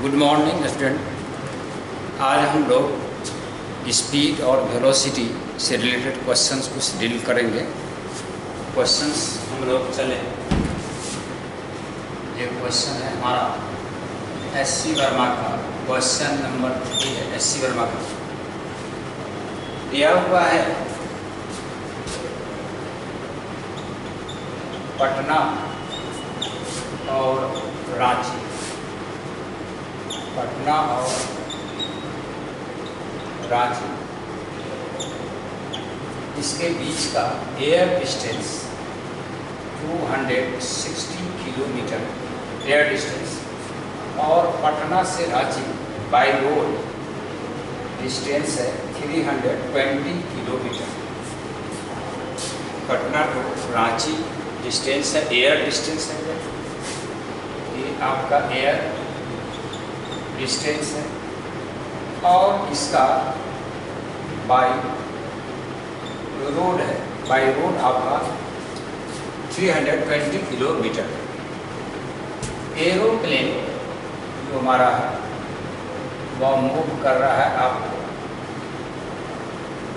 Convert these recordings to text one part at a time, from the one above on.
Good morning student. आज हम लोग स्पीड और वेलोसिटी से रिलेटेड क्वेश्चंस कुछ डील करेंगे। क्वेश्चंस हम लोग चले, ये क्वेश्चन है हमारा एस.सी. वर्मा का, क्वेश्चन नंबर 3 है एस.सी. वर्मा का। दिया हुआ है पटना और रांची, पटना और रांची, इसके बीच का air distance 260 kilometre air distance, और पटना से रांची बाय रोड डिस्टेंस है 320 kilometre. Patna to Ranchi distance है, एयर डिस्टेंस है, ये आपका एयर डिस्टेंस है, और इसका बाय रोड है, बाय रोड आपका 320 किलोमीटर। एरोप्लेन जो हमारा है वह मूव कर रहा है आपको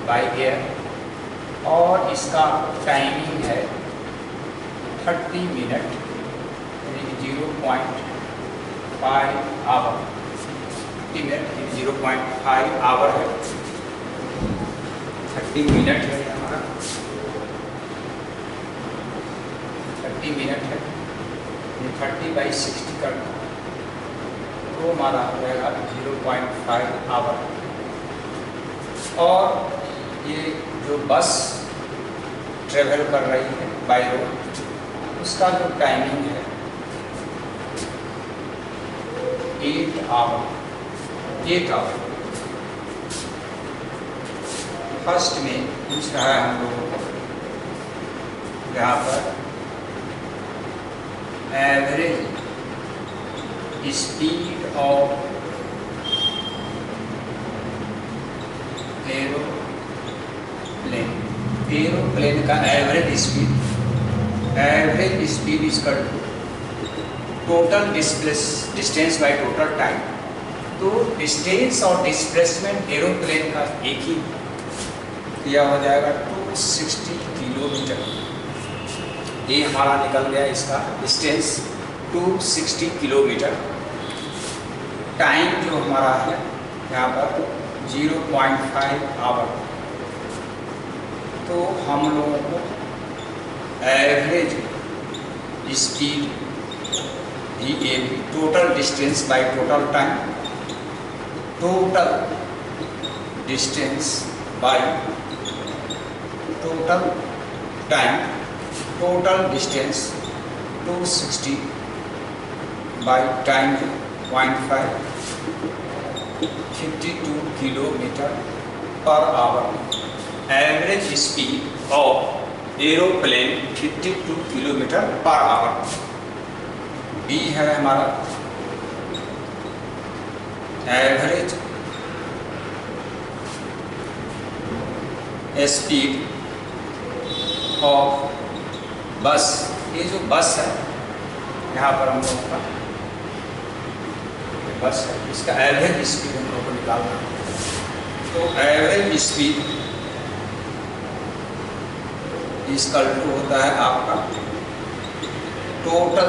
बाय एयर, और इसका टाइमिंग है 30 मिनट, 0.5 आवर, 30 मिनट 0.5 आवर है, 30 मिनट है हमारा, 30 मिनट है, 30/60 करना तो हमारा हो जाएगा 0.5 आवर। और ये जो बस ट्रेवल कर रही है बाय रोड, उसका जो टाइमिंग है 8 आवर। फर्स्ट में पूछ रहा है हम लोगों को यहाँ पर एवरेज स्पीड ऑफ एरोप्लेन का एवरेज स्पीड इसका total distance by total time. तो डिस्टेंस और डिस्प्लेसमेंट एरोप्लेन का एक ही किया हो जाएगा 260 किलोमीटर। ये हमारा निकल गया, इसका डिस्टेंस 260 किलोमीटर। टाइम जो हमारा है यहाँ पर 0.5 आवर। तो हम लोगों को एवरेज स्पीड भी total distance by total time, total distance by total time, total distance 260 by time 0.5, 52 kilometre per hour. Average speed of aeroplane 52 kilometre per hour. B है हमारा एवरेज स्पीड ऑफ बस। ये जो बस है यहाँ पर हम लोगों का बस है, इसका एवरेज स्पीड हम लोग को निकालना है। तो एवरेज स्पीड इसका होता है आपका total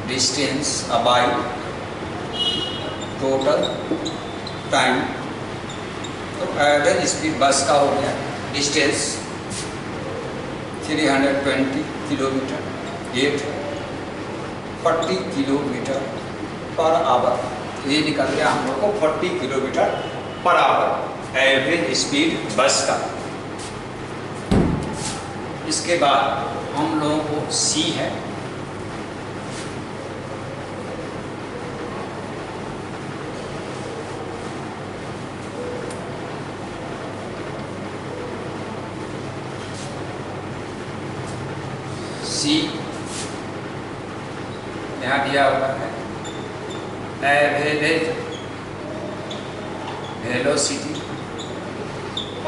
distance by total time. तो एवरेज स्पीड बस का हो गया distance 320 kilometre, 40 kilometre per our. ये निकल गया हम लोग को 40 kilometre per hour average speed बस का। इसके बाद हम लोगों को सी है सी, यहाँ दिया हुआ है एवरेज वेलोसिटी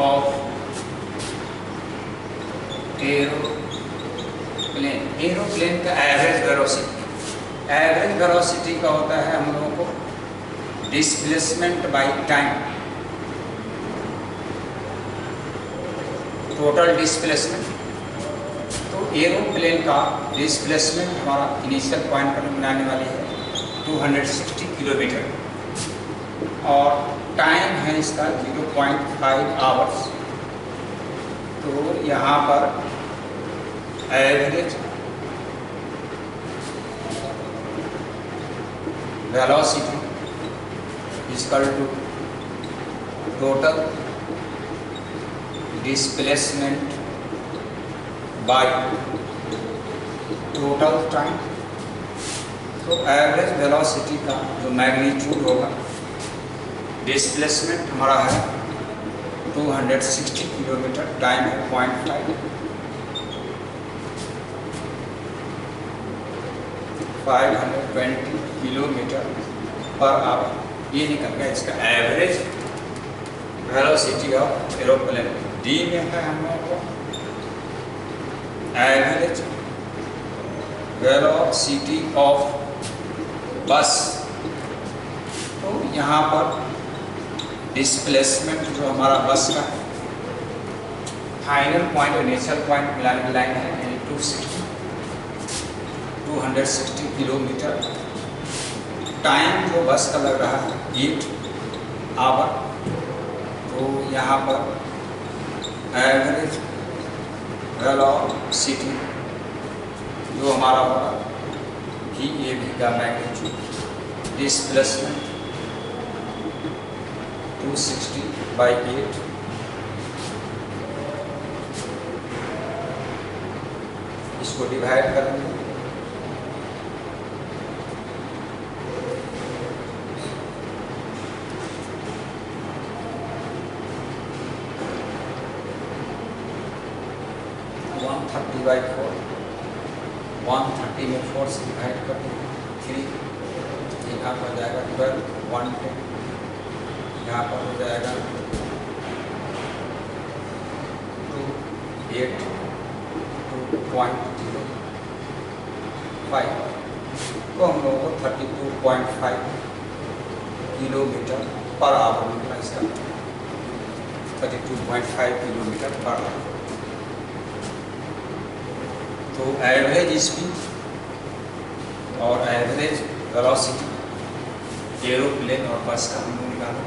ऑफ एरोप्लेन का एवरेज वेलोसिटी एवरेज वेलोसिटी का होता है हम लोगों को displacement by time, total displacement. तो एरोप्लेन का डिस्प्लेसमेंट हमारा इनिशियल पॉइंट पर बनाने वाली है 260 किलोमीटर और टाइम है इसका 0.5 आवर्स। तो यहाँ पर average velocity equal to total displacement by total time. तो एवरेज वेलोसिटी का जो मैग्नीट्यूड होगा, डिस्प्लेसमेंट हमारा है 260 किलोमीटर, टाइम है 0.5, 520 किलोमीटर पर आवर। ये निकल गया इसका average velocity of aeroplane. D में है हम लोगों को एवरेज वेलोसिटी ऑफ बस। तो यहाँ पर डिस्प्लेसमेंट जो हमारा बस का फाइनल पॉइंट और इनिशियल पॉइंट मिलाने की लाइन है 260 किलोमीटर। टाइम जो बस का लग रहा है 8 आवर। तो यहाँ पर एवरेज वेलोसिटी जो हमारा होगा भी ए भी का मैग्नीट्यूड, डिस्प्लेसमेंट 260/8, इसको डिवाइड करेंगे 130/4, 130 में 4 से डिवाइड कर देंगे 3, यहाँ पर जाएगा 12, 110, यहाँ पर हो जाएगा 2, 8, 2.05। तो हम लोगों को 32.5 किलोमीटर पर आवर मिला इसका, 32.5 किलोमीटर पर आवर। तो एवरेज स्पीड और एवरेज वेलोसिटी एरोप्लेन और बस का हम लोग निकाला।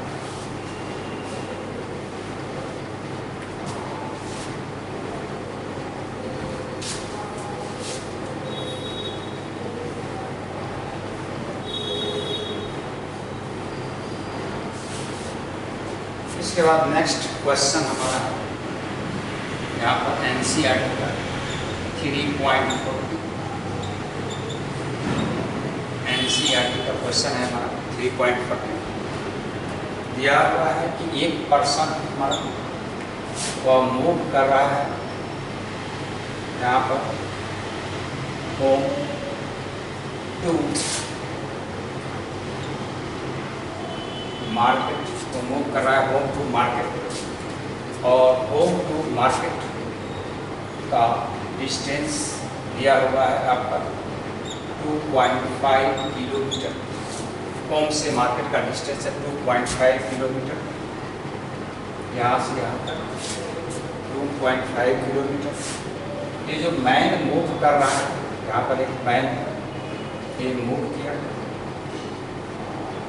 इसके बाद नेक्स्ट क्वेश्चन हमारा है यहाँ पर एनसीईआरटी का 3.4 एनसीईआरटी का क्वेश्चन है हमारा 3.4। दिया हुआ है कि एक पर्सन हमारा वह मूव कर रहा है यहाँ पर होम टू मार्केट, तो मूव कर रहा है होम टू मार्केट और होम टू मार्केट का डिस्टेंस दिया हुआ है आपका 2.5 किलोमीटर। होम से मार्केट का डिस्टेंस है 2.5 किलोमीटर, यहाँ से यहाँ तक 2.5 किलोमीटर। ये जो मैन मूव कर रहा है, यहाँ पर एक मैन है, ये मूव किया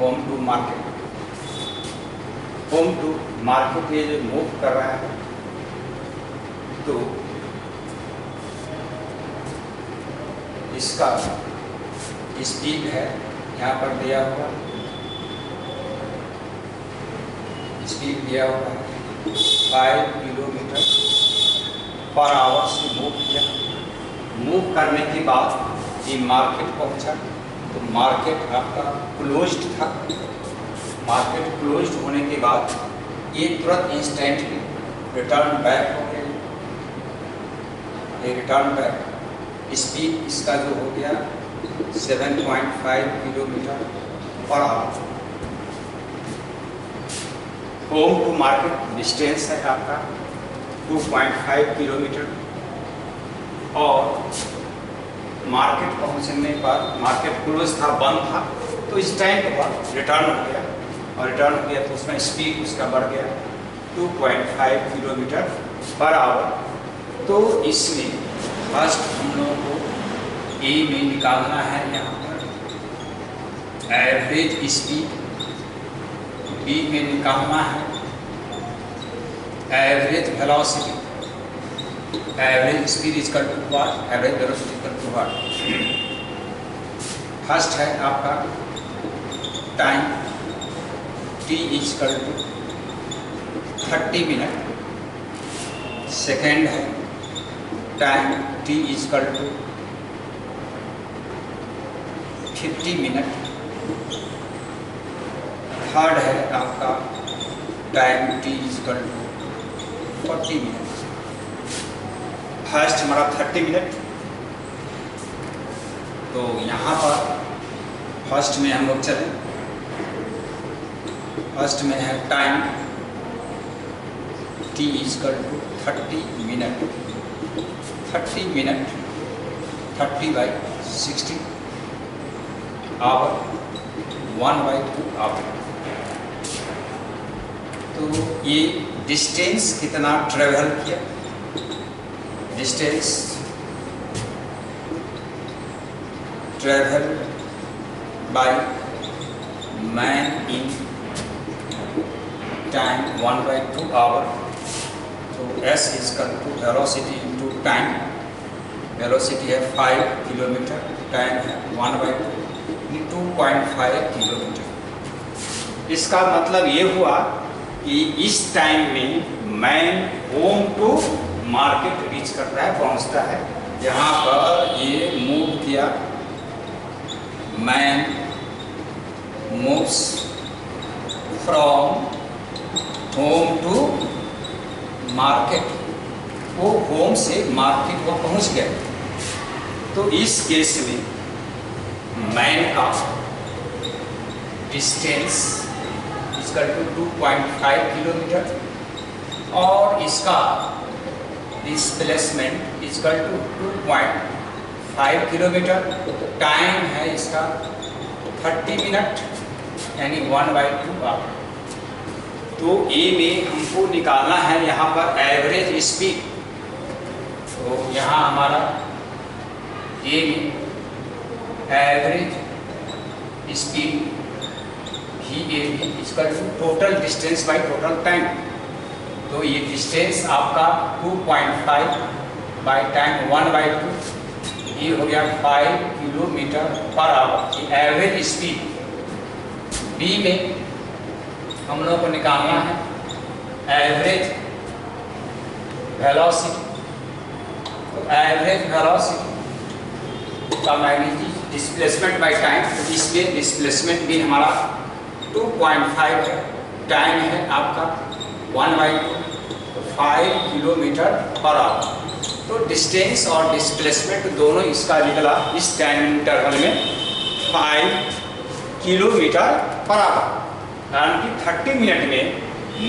home to market. Home to market ये जो मूव कर रहा है, तो इसका स्पीड है यहाँ पर दिया हुआ, स्पीड दिया हुआ है 5 किलोमीटर पर आवर से मूव किया। मूव करने के बाद ये मार्केट पहुँचा, तो मार्केट आपका क्लोज्ड था। मार्केट क्लोज्ड होने के बाद ये तुरंत इंस्टेंटली रिटर्न बैक हो गया। ये रिटर्न बैक स्पीड इसका जो हो गया 7.5 kilometre per hour. Home to market distance है आपका 2.5 किलोमीटर और मार्केट पहुंचने पर, मार्केट क्लोज था, बंद था, तो इस टाइम पर रिटर्न हो गया, और रिटर्न हो गया तो उसमें स्पीड उसका बढ़ गया 2.5 किलोमीटर पर आवर। तो इसमें फर्स्ट हम लोगों को ए में निकालना है यहाँ पर एवरेज स्पीड, बी में निकालना है average velocity, average speed equal to what, average velocity equal to what. First है आपका time t equal to 30 minute, second है time t equal to 50 minute, third है आपका time t equal to 40 minute. First हमारा 30 minute, तो यहाँ पर first में हम लोग चलें, फर्स्ट में है time t equal to 30 minute, 30 minute 30/60 hour 1/2 hour. तो ये डिस्टेंस कितना ट्रेवल किया, distance travel by man in time 1/2 hour. तो S equal to velocity into time, velocity है 5 किलोमीटर, टाइम है 1/2 इंटू 2.5 किलोमीटर। इसका मतलब ये हुआ कि इस टाइम में man home to market reach करता है, पहुंचता है। यहाँ पर ये मूव किया, man moves from home to market, वो होम से मार्केट को पहुंच गया। तो इस केस में मैन का डिस्टेंस इक्वल टू 2.5 किलोमीटर और इसका displacement equal to 2.5 kilometre. Time है इसका 30 मिनट यानी 1/2 आवर। तो ए में हमको निकालना है यहाँ पर एवरेज स्पीड। तो यहाँ हमारा ए में average speed equal to total distance by total time. तो ये डिस्टेंस आपका 2.5 बाई टाइम 1/2, ये हो गया 5 kilometre per hour average speed. B में हम लोग को निकालना है एवरेज वेलोसिटी। तो एवरेज वेलोसिटी का मैग्नीट्यूड डिस्प्लेसमेंट बाई टाइम, तो इसमें डिस्प्लेसमेंट भी हमारा 2.5 है, टाइम है आपका 1/2, तो 5 किलोमीटर पर आवर। तो डिस्टेंस और डिस्प्लेसमेंट दोनों इसका निकला इस टाइम इंटरवल में 5 किलोमीटर पर आवर। यानी कि 30 मिनट में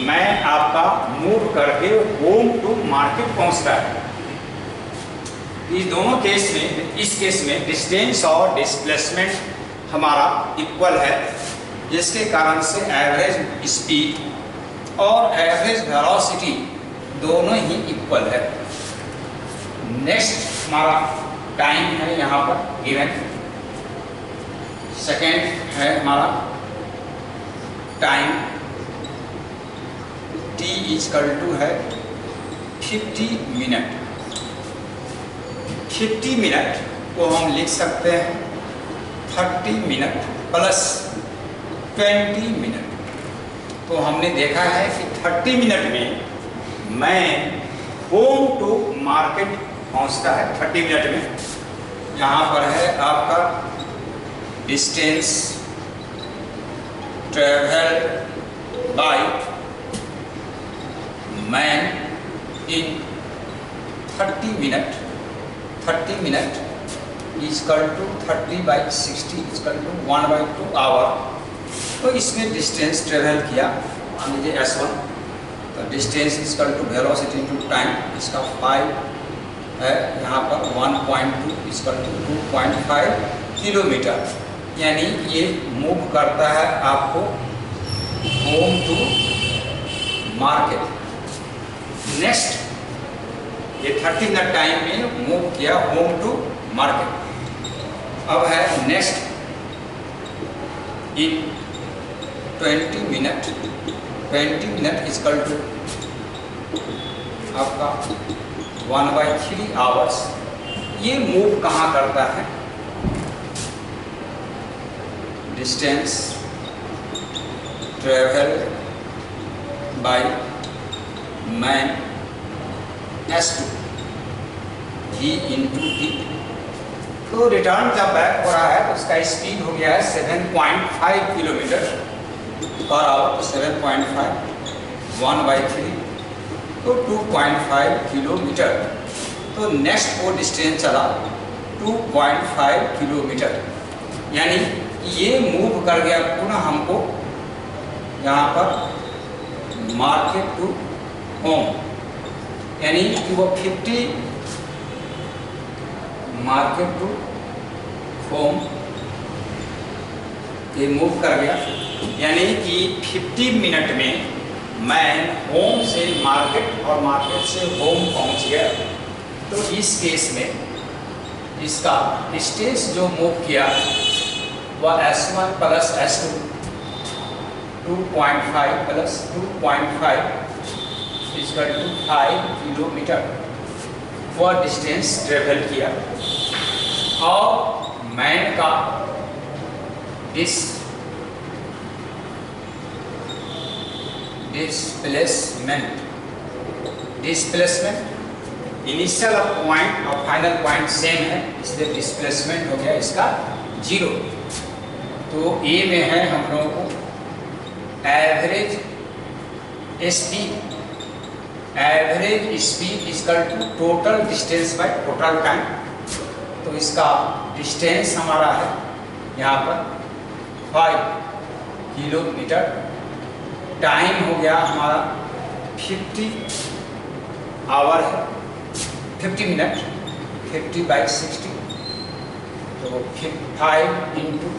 मैं आपका मूव करके होम टू मार्केट पहुंचता है। इस दोनों केस में, इस केस में डिस्टेंस और डिस्प्लेसमेंट हमारा इक्वल है, जिसके कारण से एवरेज स्पीड और एवरेज वेलोसिटी दोनों ही इक्वल है। नेक्स्ट हमारा टाइम है यहाँ पर गिवन। सेकेंड है हमारा टाइम t इक्वल टू है 50 मिनट। 50 मिनट को हम लिख सकते हैं 30 मिनट प्लस 20 मिनट। तो हमने देखा है कि 30 मिनट में मैं होम टू मार्केट पहुंचता है 30 मिनट में। यहाँ पर है आपका distance travel by man in 30 minute. 30 minute equal to 30/60 equal to 1/2 hour. तो इसमें डिस्टेंस ट्रेवल किया, मान लीजिए S1, तो distance equal to velocity into time, इसका 5 है, यहाँ पर 1.2 2.5 किलोमीटर, यानी ये मूव करता है आपको होम टू मार्केट। नेक्स्ट ये 30 मिनट टाइम में मूव किया होम टू मार्केट। अब है next in 20 minute equal to आपका 1/3 आवर्स। ये मूव कहाँ करता है? Distance travel by man S2 G into T। तो रिटर्न जब बैक हो रहा है तो उसका स्पीड हो गया है 7.5 किलोमीटर पर आवर। तो 7.5 1/3 तो 2.5 किलोमीटर। तो नेक्स्ट वो डिस्टेंस चला 2.5 किलोमीटर, यानी ये मूव कर गया पुनः हमको यहाँ पर मार्केट टू होम, यानी कि वो 50 मार्केट टू होम ये मूव कर गया, यानी कि 50 मिनट में मैं होम से मार्केट और मार्केट से होम पहुंच गया। तो इस केस में इसका डिस्टेंस जो मूव किया वह S1 plus S2 2.5 plus 2.5 equal to 5 kilometre वह डिस्टेंस ट्रेवल किया। और मैन का डिस्प्लेसमेंट इनिशियल पॉइंट और फाइनल पॉइंट सेम है, इसलिए डिस्प्लेसमेंट हो गया इसका 0। तो ए में है हम लोगों को average speed equal to total distance by total time. तो इसका डिस्टेंस हमारा है यहाँ पर 5 किलोमीटर। टाइम हो गया हमारा 50 आवर है, 50 मिनट 50/60। तो 5 इंटू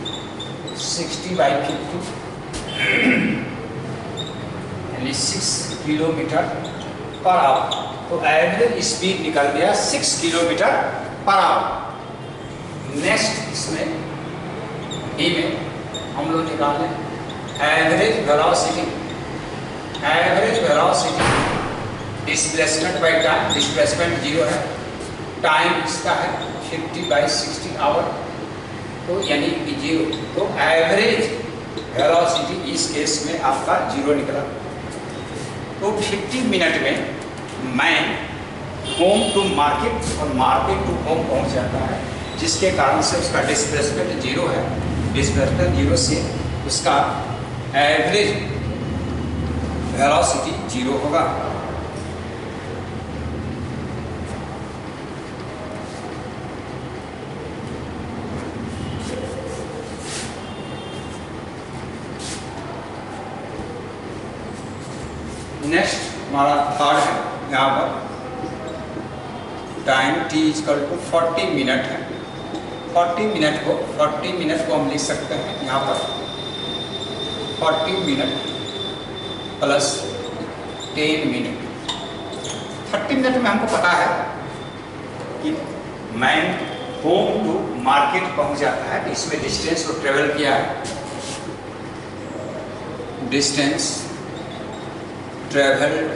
60/50 यानी 6 किलोमीटर पर आवर। तो एवरेज स्पीड निकल गया 6 किलोमीटर पर आवर। नेक्स्ट इसमें ए में हम लोग निकालें average velocity displacement by time. Displacement 0 है, टाइम इसका है 50/60 आवर, तो यानी कि 0। तो एवरेज वेलोसिटी इस केस में आपका 0 निकला। तो 50 मिनट में मैं होम टू मार्केट और मार्केट टू होम पहुंच जाता है, जिसके कारण से उसका डिस्प्लेसमेंट 0 है। डिस्प्लेसमेंट 0 से उसका एवरेज वेलोसिटी 0 होगा। नेक्स्ट हमारा थर्ड है, यहाँ पर time t equal to 40 minute है। 40 मिनट को हम लिख सकते हैं यहाँ पर 40 मिनट प्लस 10 मिनट। 30 मिनट में हमको पता है कि मैं होम टू मार्केट पहुँच जाता है, तो इसमें डिस्टेंस को ट्रेवल किया है। Distance travelled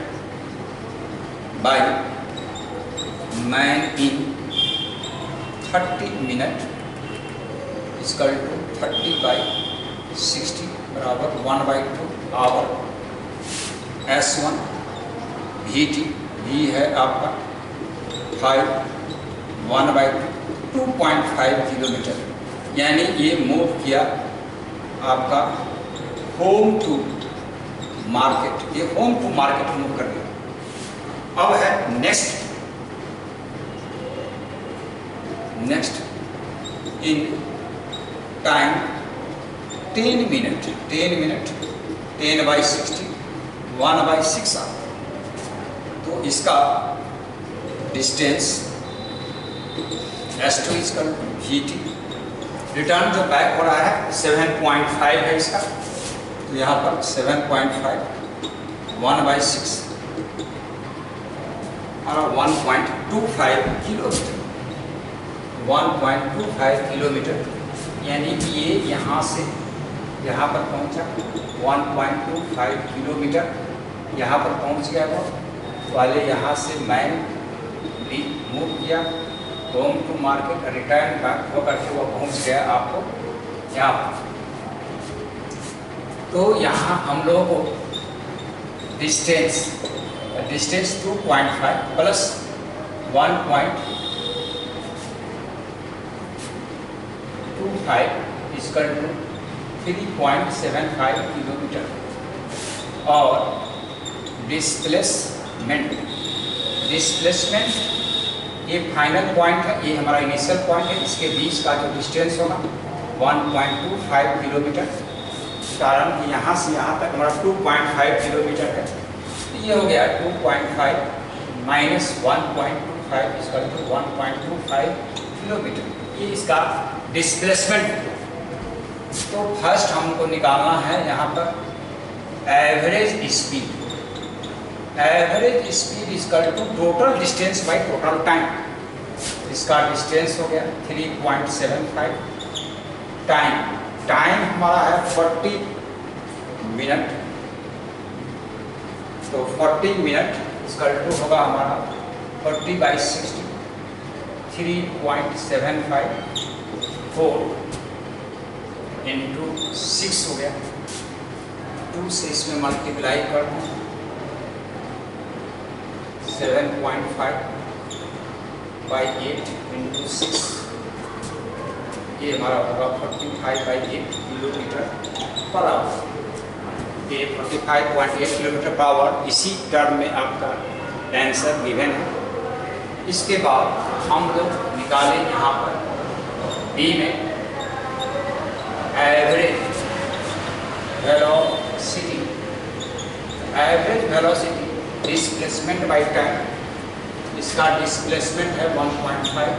by man in 30 minute equal to 30/60 बराबर 1/2 आवर। S1 VT V है आपका 5 1/2 2.5 किलोमीटर, यानी ये मूव किया आपका होम टू मार्केट। ये होम टू मार्केट मूव कर गया। अब है next in time 10 minute 10/60 1/6 hour. तो इसका distance S2 equal VT। Return जो बैक हो रहा है 7.5 है इसका, तो यहाँ पर 7.5 1/6 और 1.25 किलोमीटर, 1.25 किलोमीटर, यानी कि ये यहाँ से यहाँ पर पहुँचा 1.25 किलोमीटर, यहाँ पर पहुँच गया वो वाले। यहाँ से मैं भी मूव किया home to market, return back होकर के वो पहुँच गया आपको यहाँ पर। तो यहाँ हम लोगों को distance 2.5 plus 1.25 equal to 3.75 kilometre. और डिस्प्लेसमेंट ये फाइनल पॉइंट है, ये हमारा इनिशियल पॉइंट है, इसके बीच का जो डिस्टेंस होगा 1.25 किलोमीटर, कारण कि यहाँ से यहाँ तक हमारा 2.5 किलोमीटर है। तो ये हो गया 2.5 माइनस 1.25 इसका तो 1.25 किलोमीटर, ये इसका डिस्प्लेसमेंट। तो फर्स्ट हमको निकालना है यहाँ पर एवरेज स्पीड। एवरेज स्पीड इसका to total distance by total time. इसका डिस्टेंस हो गया 3.75, टाइम हमारा है 40 मिनट, तो 40 मिनट इसका टू होगा हमारा 40/60, 3.75 4 इंटू 6 हो गया, 2 से इसमें मल्टीप्लाई कर दूँ 7.5/8 इंटू 6, ये हमारा होगा 45/8 किलोमीटर पर आवर। ये 45.8 किलोमीटर पर आवर इसी टर्म में आपका आंसर गिवन है। इसके बाद हम लोग निकालें यहाँ पर बी में average velocity. Average velocity displacement by time, इसका डिस्प्लेसमेंट है 1.5,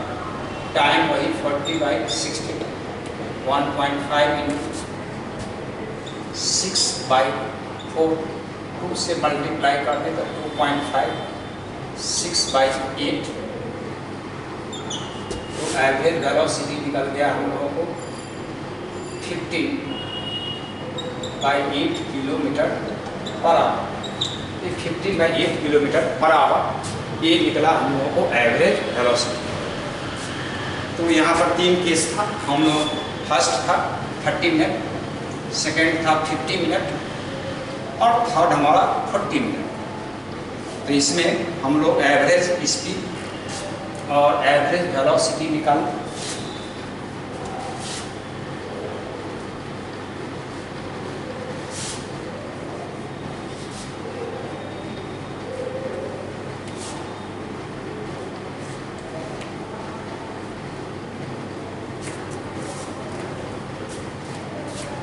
टाइम वही 40/60, 1.5 इंटू 6/4, 2 से मल्टीप्लाई कर दे तो 2.5, 6/8। तो एवरेज वेलोसिटी निकल गया हम लोगों को 15/8 किलोमीटर पर आवर। ये 15/8 किलोमीटर पर आवर ये निकला हम लोगों को एवरेज वेलोसिटी। तो यहाँ पर 3 केस था हम लोग, फर्स्ट था 30 मिनट, सेकेंड था 50 मिनट और थर्ड हमारा 40 मिनट। तो इसमें हम लोग एवरेज स्पीड और एवरेज वेलोसिटी निकाल।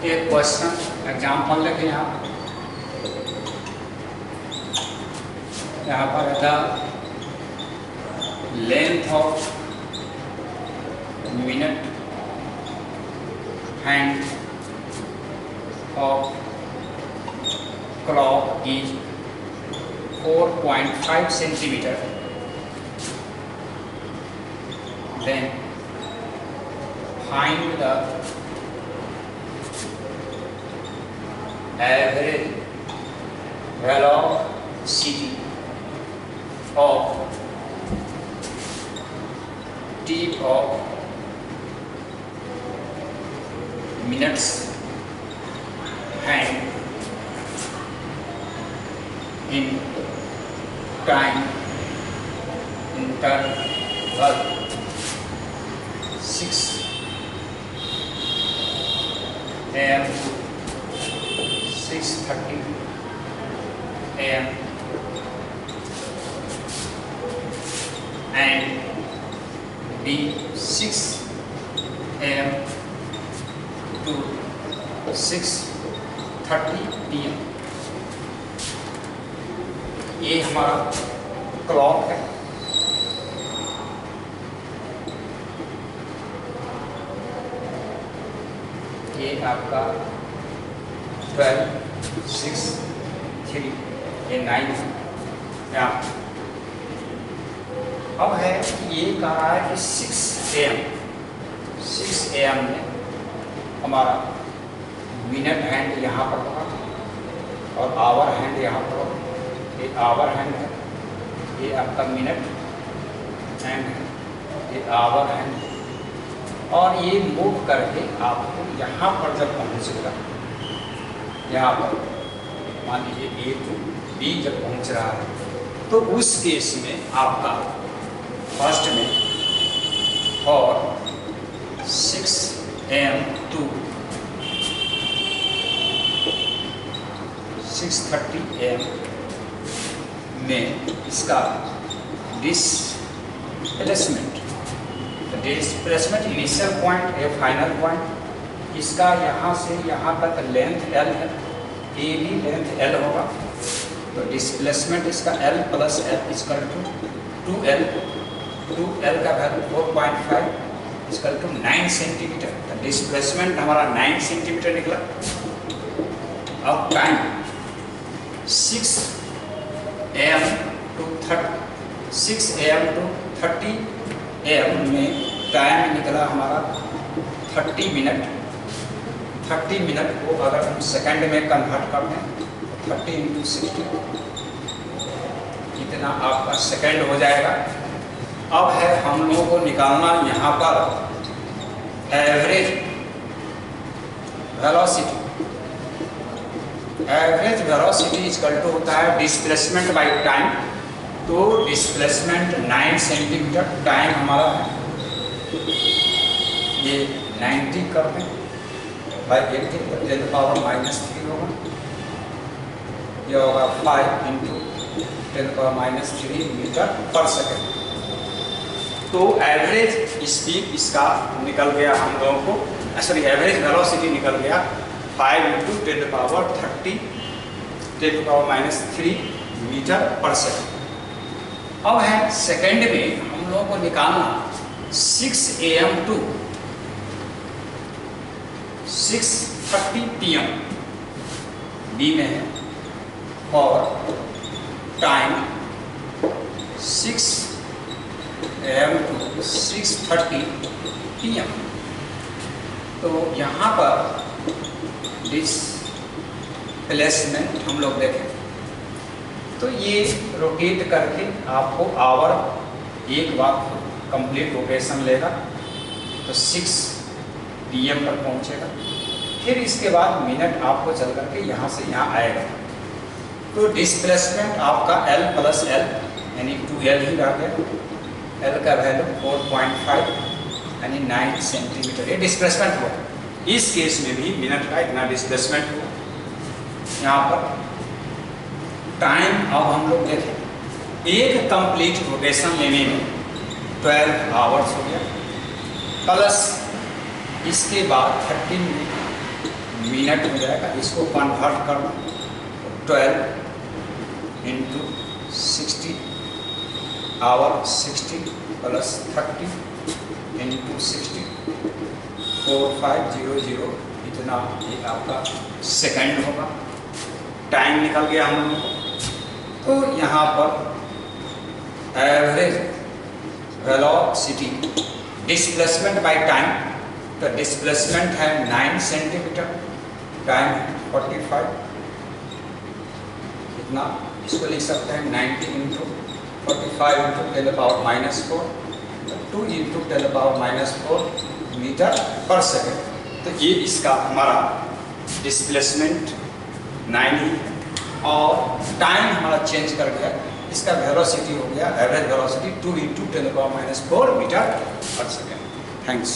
एक क्वेश्चन एग्जाम्पल लेके यहाँ पर था length of minute hand of clock is 4.5 centimetre, then find the average velocity of tip of minutes hand in time interval 6 AM to 6:30 AM and B 6 AM to 6:30 PM। ये हमारा clock है। ये आपका 12, 6, 3, ये 9 है यहाँ। अब है ये कह रहा है कि 6 AM में हमारा मिनट हैंड यहाँ पर होगा और आवर हैंड यहाँ पर होगा। ये आवर हैंड है, ये आपका मिनट हैंड है, ये आवर हैंड है। और ये मूव करके आपको यहाँ पर जब पहुँचेगा, यहाँ पर मान लीजिए A to B जब पहुँच रहा है, तो उस केस में आपका फर्स्ट में और 6 AM to 6:30 AM में इसका डिस्प्लेसमेंट इनिशियल पॉइंट है, फाइनल पॉइंट इसका यहाँ से यहाँ तक लेंथ L है, ए भी लेंथ L होगा। तो डिस्प्लेसमेंट इसका L plus L equal to 2L, 2L का वैल्यू 4.5 इक्वल टू 9 सेंटीमीटर। तो डिस्प्लेसमेंट हमारा 9 सेंटीमीटर निकला। अब टाइम 6 AM to 30 AM में टाइम निकला हमारा 30 मिनट। 30 मिनट को अगर हम सेकंड में कन्वर्ट कर दें तो 30 × 60 इतना आपका सेकंड हो जाएगा। अब है हम लोगों को निकालना यहाँ पर average velocity. Average velocity equal to होता है डिस्प्लेसमेंट बाय टाइम। तो डिस्प्लेसमेंट 9 सेंटीमीटर, टाइम हमारा है ये 90 कर दें बाई 80 तो 10⁻³ होगा। यह होगा 5 × 10⁻³ मीटर पर सेकेंड। तो एवरेज स्पीड इसका निकल गया हम लोगों को, सॉरी एवरेज वेलोसिटी निकल गया 5 × 10⁻³ मीटर पर सेकेंड। अब है सेकेंड में हम लोगों को निकालना 6 AM to 6:30 PM B में है और टाइम 6 AM to 6:30 PM। तो यहाँ पर डिस्प्लेसमेंट हम लोग देखें तो ये रोटेट करके आपको आवर एक बार कंप्लीट रोटेशन लेगा तो 6 PM पर पहुँचेगा। फिर इसके बाद मिनट आपको चल करके यहाँ से यहाँ आएगा। तो डिस्प्लेसमेंट आपका L प्लस L यानी 2L ही रह गया। L का वैल्यू 4.5 यानी 9 सेंटीमीटर ये डिस्प्लेसमेंट हुआ। इस केस में भी मिनट का इतना डिस्प्लेसमेंट हुआ। यहाँ पर टाइम अब हम लोग देखें, एक कंप्लीट रोटेशन लेने में 12 आवर्स हो गया प्लस इसके बाद 30 मिनट हो जाएगा। इसको कन्वर्ट करना 12 × 60 आवर 60 प्लस 30 × 60 4500 इतना ये आपका सेकंड होगा। टाइम निकल गया हम लोगों को। तो यहाँ पर average velocity displacement by time, तो डिस्प्लेसमेंट है 9 सेंटीमीटर, टाइम 45 इतना। इसको लिख सकते हैं 90 × 45 × 10⁻⁻⁴ 2 × 10⁻⁻⁴ मीटर पर सेकेंड। तो ये इसका हमारा डिस्प्लेसमेंट 9 ही और टाइम हमारा चेंज कर गया। इसका वेलोसिटी हो गया एवरेज वेलोसिटी 2 × 10⁻⁴ मीटर पर सेकेंड। थैंक्स।